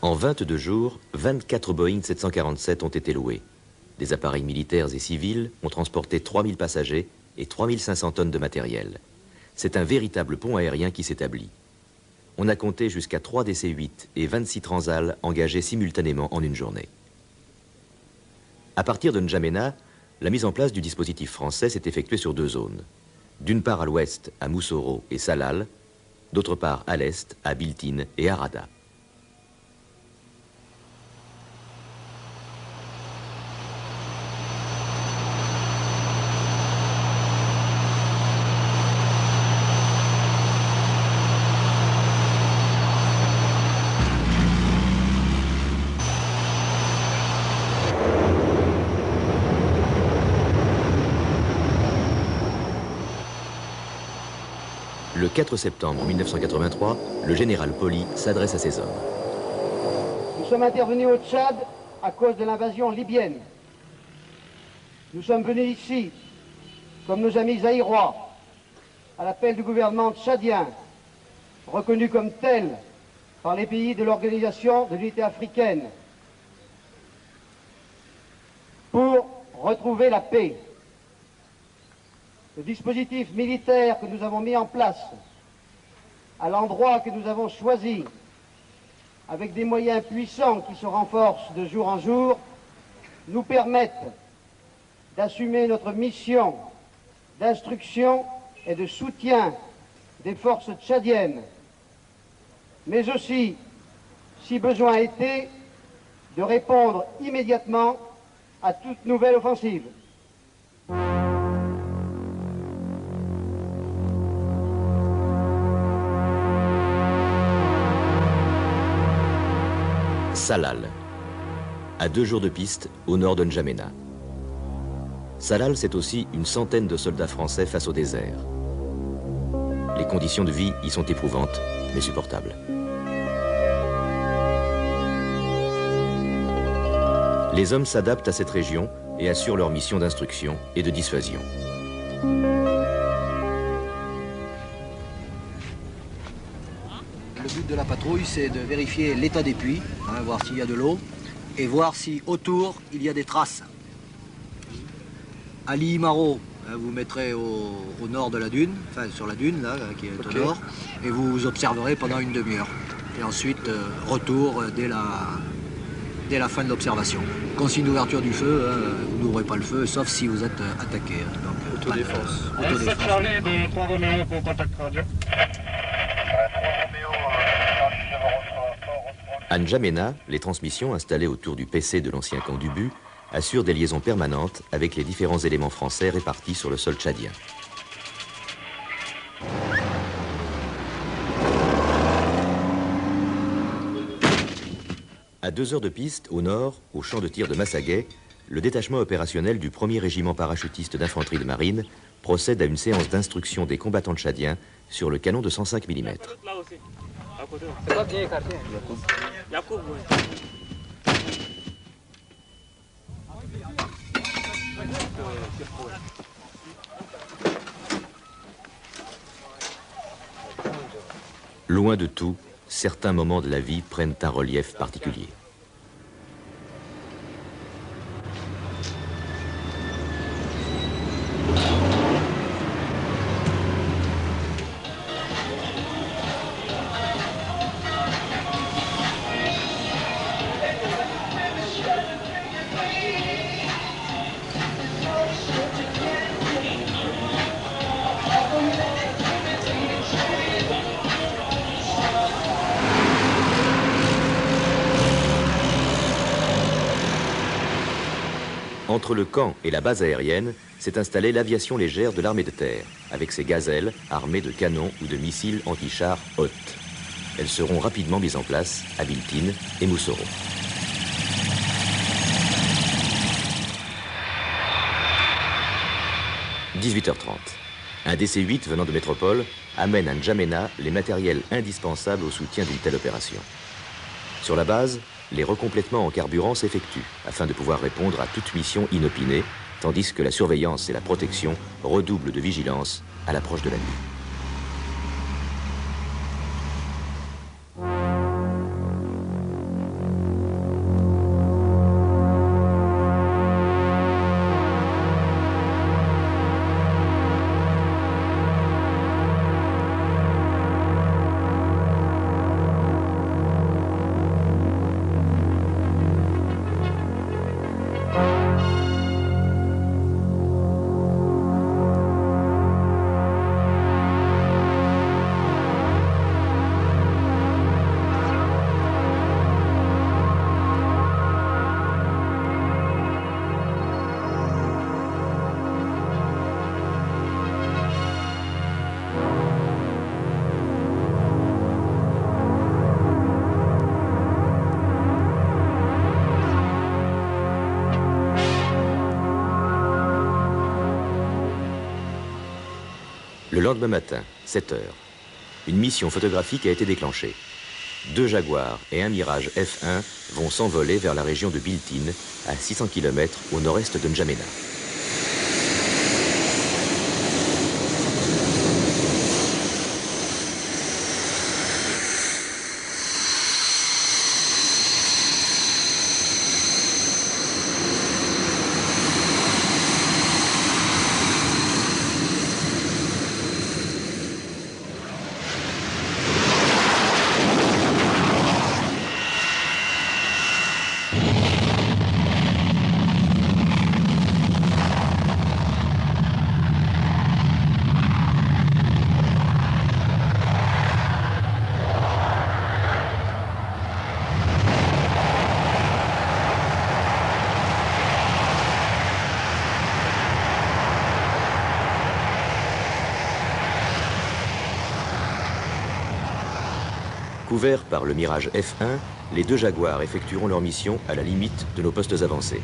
En 22 jours, 24 Boeing 747 ont été loués. Des appareils militaires et civils ont transporté 3000 passagers et 3500 tonnes de matériel. C'est un véritable pont aérien qui s'établit. On a compté jusqu'à 3 DC-8 et 26 Transal engagés simultanément en une journée. À partir de N'Djamena, la mise en place du dispositif français s'est effectuée sur 2 zones. D'une part à l'ouest, à Moussoro et Salal, d'autre part à l'est, à Biltine et Harada. Le 4 septembre 1983, le général Poli s'adresse à ses hommes. Nous sommes intervenus au Tchad à cause de l'invasion libyenne. Nous sommes venus ici, comme nos amis zaïrois, à l'appel du gouvernement tchadien, reconnu comme tel par les pays de l'Organisation de l'Unité africaine, pour retrouver la paix. Le dispositif militaire que nous avons mis en place, à l'endroit que nous avons choisi, avec des moyens puissants qui se renforcent de jour en jour, nous permettent d'assumer notre mission d'instruction et de soutien des forces tchadiennes, mais aussi, si besoin était, de répondre immédiatement à toute nouvelle offensive. Salal, à 2 jours de piste au nord de N'Djamena. Salal, c'est aussi une centaine de soldats français face au désert. Les conditions de vie y sont éprouvantes, mais supportables. Les hommes s'adaptent à cette région et assurent leur mission d'instruction et de dissuasion. Le but de la patrouille, c'est de vérifier l'état des puits, voir s'il y a de l'eau, et voir si autour, il y a des traces. À Liimaro, vous mettrez au nord de la dune, enfin sur la dune, là, qui est au nord, et vous observerez pendant une demi-heure. Et ensuite, retour dès la fin de l'observation. Consigne d'ouverture du feu, vous n'ouvrez pas le feu, sauf si vous êtes attaqué. Donc, autodéfense. Autodéfense. Charlie de 3 Roméo pour contact radio. À N'Djamena, les transmissions installées autour du PC de l'ancien camp du But assurent des liaisons permanentes avec les différents éléments français répartis sur le sol tchadien. À 2 heures de piste, au nord, au champ de tir de Massaguet, le détachement opérationnel du 1er régiment parachutiste d'infanterie de marine procède à une séance d'instruction des combattants tchadiens sur le canon de 105 mm. Loin de tout, certains moments de la vie prennent un relief particulier. Entre le camp et la base aérienne s'est installée l'aviation légère de l'armée de terre, avec ses gazelles armées de canons ou de missiles anti-chars Hoth. Elles seront rapidement mises en place à Biltine et Moussoro. « 18h30. Un DC-8 venant de métropole amène à N'Djamena les matériels indispensables au soutien d'une telle opération. Sur la base, les recomplètements en carburant s'effectuent afin de pouvoir répondre à toute mission inopinée, tandis que la surveillance et la protection redoublent de vigilance à l'approche de la nuit. Le lendemain matin, 7 heures, une mission photographique a été déclenchée. 2 Jaguars et un Mirage F1 vont s'envoler vers la région de Biltine, à 600 km au nord-est de N'Djamena. Couverts par le Mirage F1, les 2 Jaguars effectueront leur mission à la limite de nos postes avancés.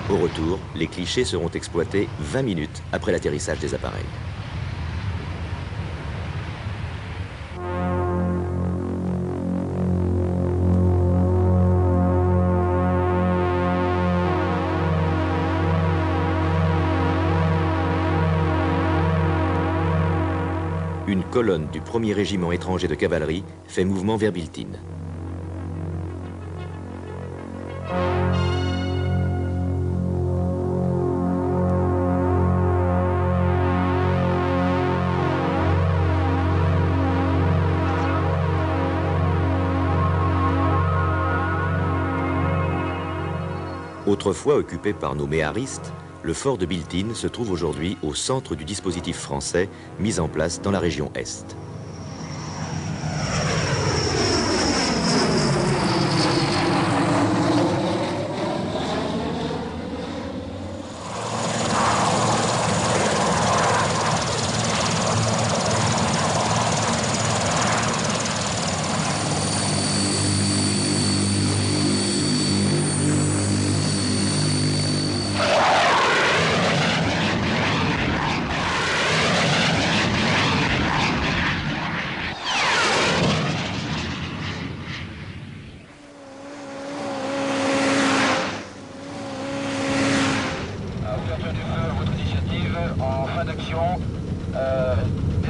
Au retour, les clichés seront exploités 20 minutes après l'atterrissage des appareils. Une colonne du 1er régiment étranger de cavalerie fait mouvement vers Biltine. Autrefois occupé par nos méharistes, le fort de Biltine se trouve aujourd'hui au centre du dispositif français mis en place dans la région Est.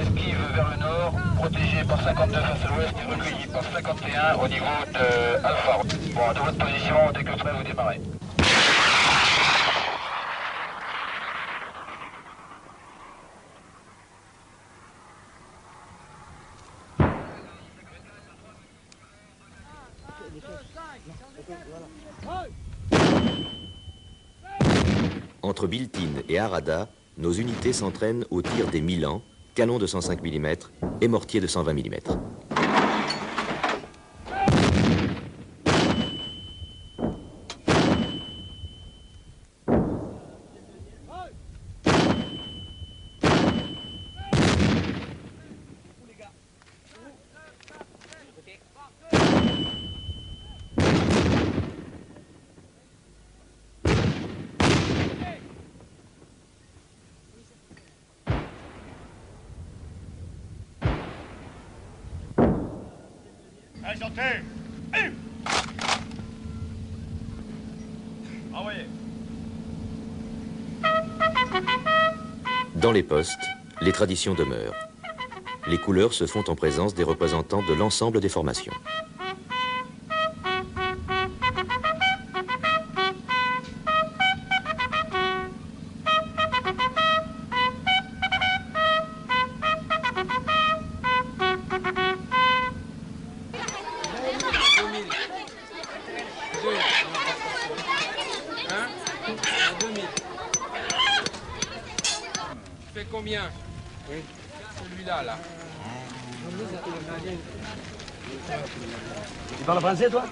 Esquive vers le nord, protégé par 52 face à l'ouest et recueilli par 51 au niveau de Alpha. Bon, de votre position, dès que prêt, vous démarrez. Entre Biltine et Harada, nos unités s'entraînent au tir des Milan, canons de 105 mm et mortiers de 120 mm. Allez, santé. Envoyez. Dans les postes, les traditions demeurent. Les couleurs se font en présence des représentants de l'ensemble des formations. Combien? Oui. Celui-là, là. Tu parles français, toi?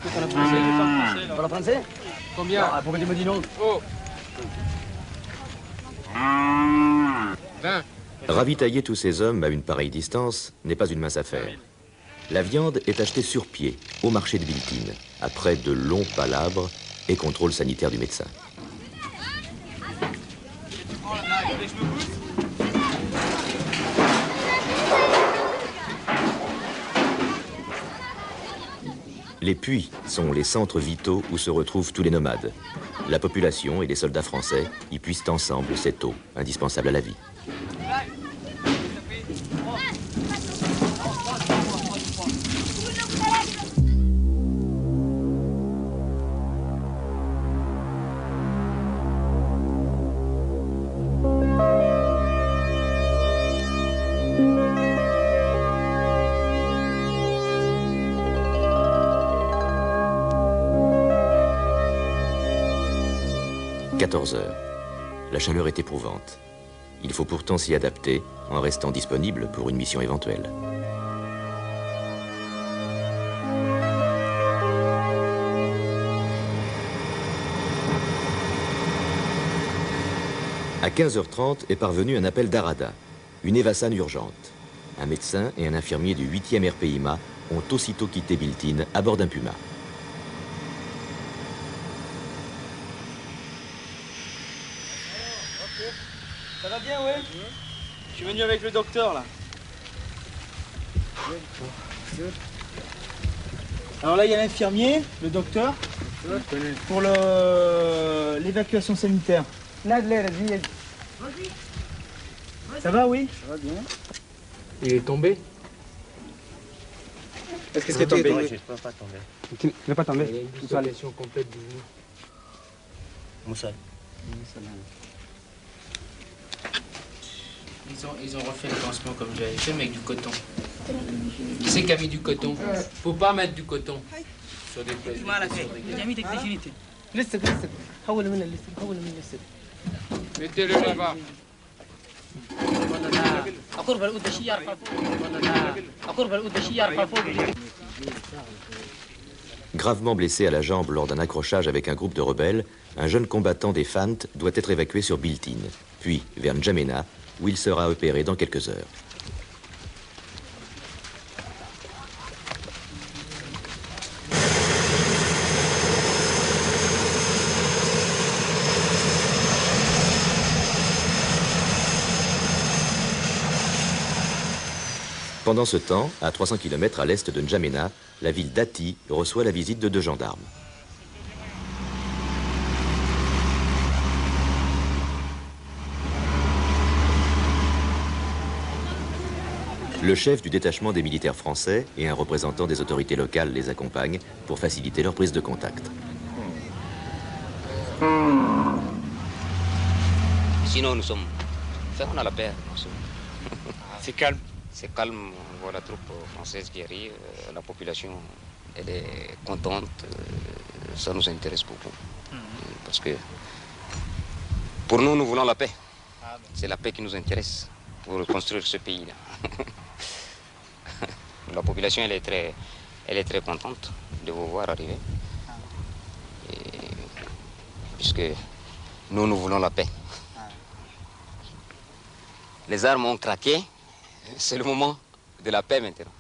Tu parles français, Tu parles français? Combien? Non, pourquoi tu me dis non? Oh. 20. Ravitailler tous ces hommes à une pareille distance n'est pas une mince affaire. La viande est achetée sur pied, au marché de Biltine, après de longs palabres et contrôles sanitaires du médecin. Les puits sont les centres vitaux où se retrouvent tous les nomades. La population et les soldats français y puissent ensemble cette eau, indispensable à la vie. « 14 heures. La chaleur est éprouvante. Il faut pourtant s'y adapter en restant disponible pour une mission éventuelle. À 15h30 est parvenu un appel d'Arada, une évassane urgente. Un médecin et un infirmier du 8e RPIMA ont aussitôt quitté Biltine à bord d'un Puma. Ça va bien, ouais? Je suis venu avec le docteur, là. Alors là, il y a l'infirmier, le docteur, pour l'évacuation sanitaire. Ça va, oui? Ça va bien. Il est tombé? Est-ce que c'est tombé? Je ne peux pas tomber. Tu ne veux pas tomber? Il y a une dislocation complète du genou. Moussa. Ils ont refait le pansement comme j'avais fait, mais avec du coton. Qui c'est qui a mis du coton? Faut pas mettre du coton sur des plaies. Mettez-le là-bas. Gravement blessé à la jambe lors d'un accrochage avec un groupe de rebelles, un jeune combattant des Fant doit être évacué sur Biltine, puis vers N'Djamena, où il sera opéré dans quelques heures. Pendant ce temps, à 300 km à l'est de N'Djamena, la ville d'Ati reçoit la visite de 2 gendarmes. Le chef du détachement des militaires français et un représentant des autorités locales les accompagnent pour faciliter leur prise de contact. Sinon, nous sommes... On a la paix. C'est calme. C'est calme, on voit la troupe française qui arrive, la population, elle est contente, ça nous intéresse beaucoup. Parce que pour nous, nous voulons la paix. C'est la paix qui nous intéresse pour reconstruire ce pays-là. La population, elle est très contente de vous voir arriver. Et, puisque nous, nous voulons la paix. Les armes ont craqué. C'est le moment de la paix maintenant.